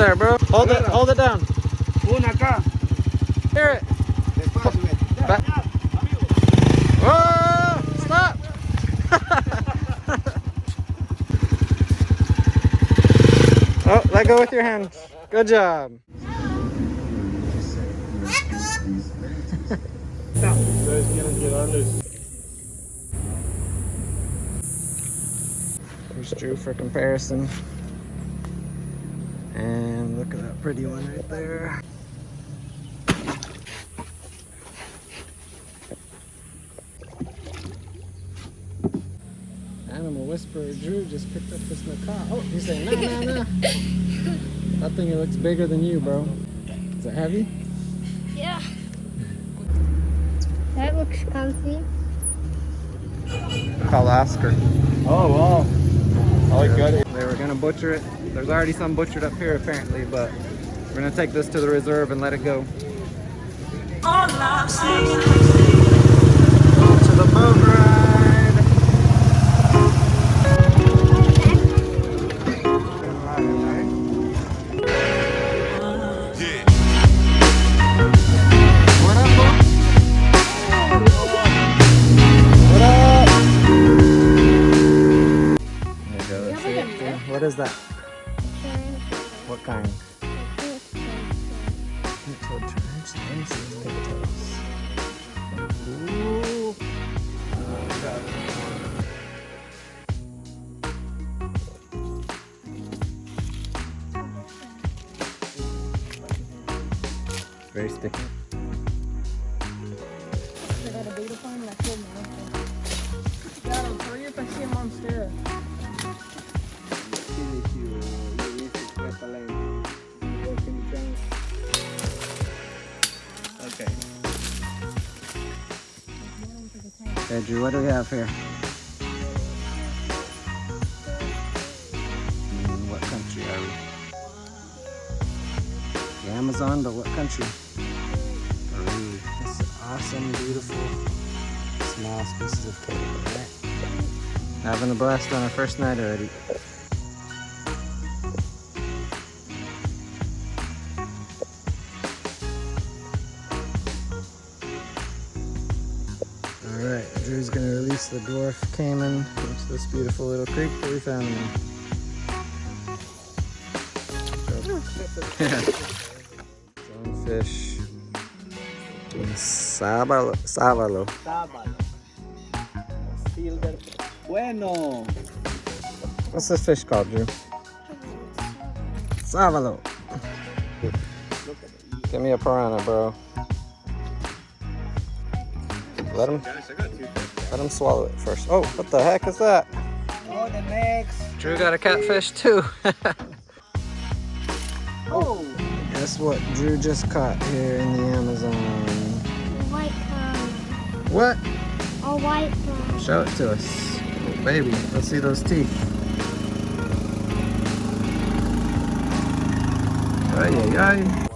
there, bro. Hold it down. Una acá. Hear it. Back. Whoa! Stop! Oh, let go with your hand. Good job. There's Drew for comparison. And look at that pretty one right there. Animal whisperer Drew just picked up this macaw. Oh, he's saying, no, no, no. That thing looks bigger than you, bro. Is it heavy? Yeah. That looks comfy. Call Oscar. Oh, wow. I like that. They were gonna butcher it. There's already some butchered up here apparently, but we're gonna take this to the reserve and let it go. Go to the boat ride. What up, boy? What up? There you go. What is that? What kind? Pigtail trench. Let me see his pigtails. Ooh. Very sticky. Okay. Hey Drew, what do we have here? What country are we? The Amazon, but what country? Peru. This is awesome, beautiful, small species of turtle, right? Having a blast on our first night already. Alright, Drew's gonna release the dwarf caiman into this beautiful little creek that we found him in. Stonefish. Sábalo. Sábalo. Silver. Bueno. What's this fish called, Drew? Sábalo. Give me a piranha, bro. Let him swallow it first. Oh, what the heck is that? Oh, the next. Drew got a catfish too. Oh. Guess what Drew just caught here in the Amazon? White What? a white Show it to us. Oh, baby, let's see those teeth. Ay, ay, ay.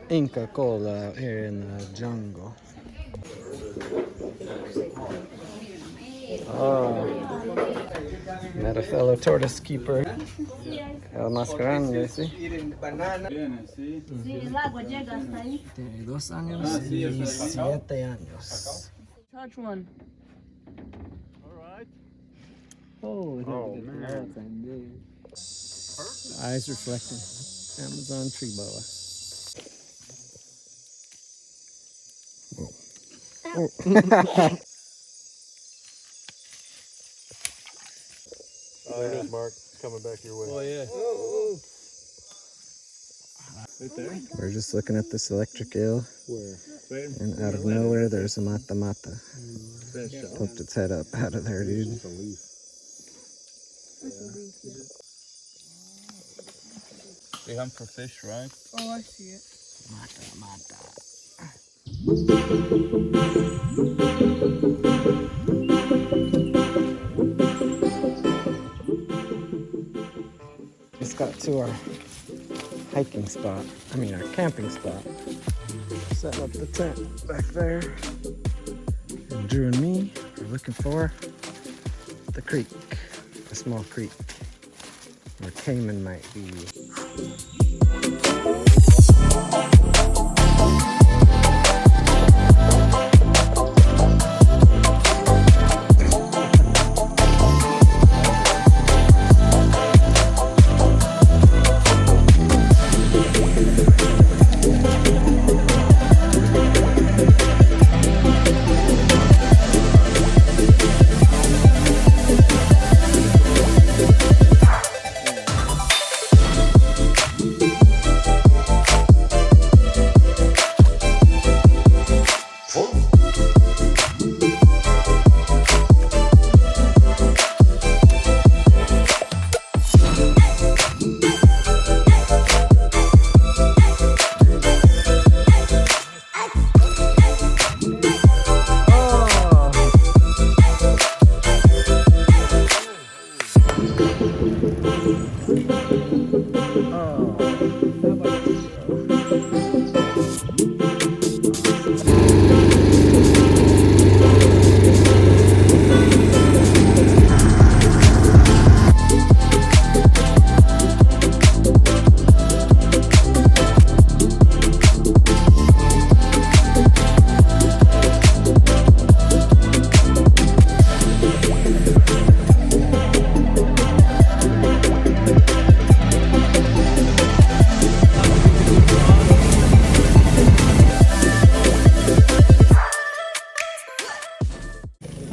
Inca Cola out here in the jungle. Oh, met a fellow tortoise keeper. El más grande, ¿sí? Tiene 2 años y 7 años. Touch one. Alright. Oh, man. Eyes reflecting. Amazon tree boa. Oh. There it is, Mark. It's coming back your way. Oh, yeah. Oh. Right there? We're just looking at this electric eel, Where? Right in and out of nowhere there's a mata. fish. Poked its head up out of there, dude. It's a leaf. They hunt for fish, right? Oh, I see it. Mata. Just got to our hiking spot. I mean, our camping spot. Set up the tent back there. And Drew and me are looking for the creek, a small creek where Cayman might be.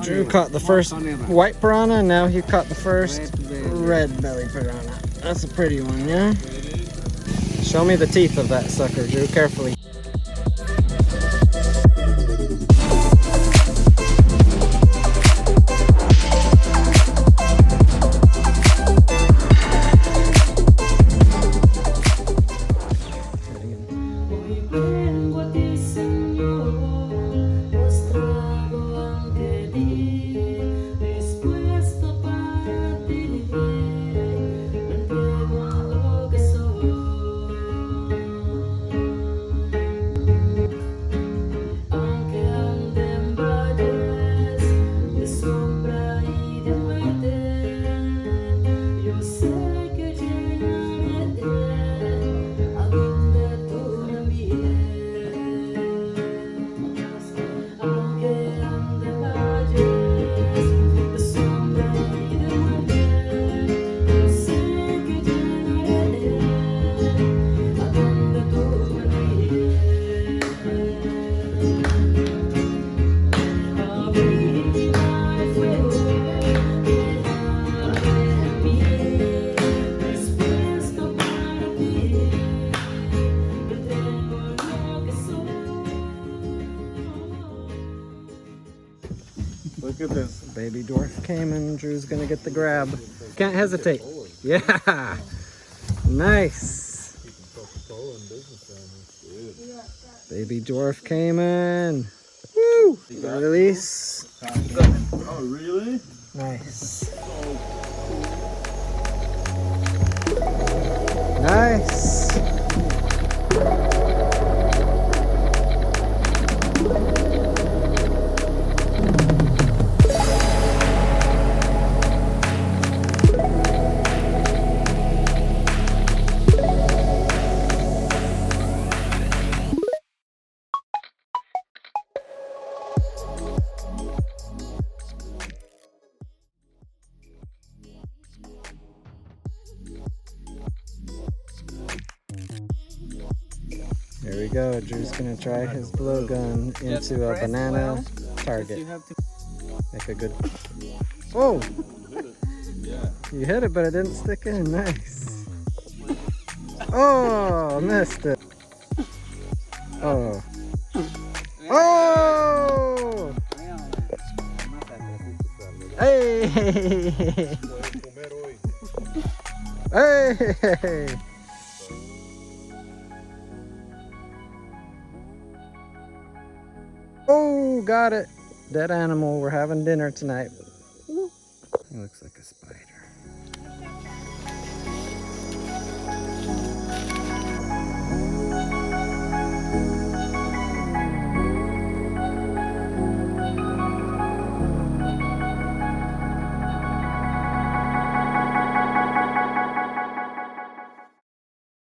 Drew caught the first white piranha, and now he caught the first red belly piranha. That's a pretty one, yeah? Show me the teeth of that sucker, Drew, carefully. Look at this. Baby dwarf caiman. Drew's gonna get the grab. Can't hesitate. Yeah. Nice. Baby dwarf caiman. Woo. Release. Oh, really? Nice. Nice. Here we go. Drew's gonna try his blowgun into a banana target. Make a good. Oh! You hit it, but it didn't stick in. Nice. Oh, missed it. Oh. Oh! Hey! Hey! Oh, got it. Dead animal. We're having dinner tonight. He looks like a spider.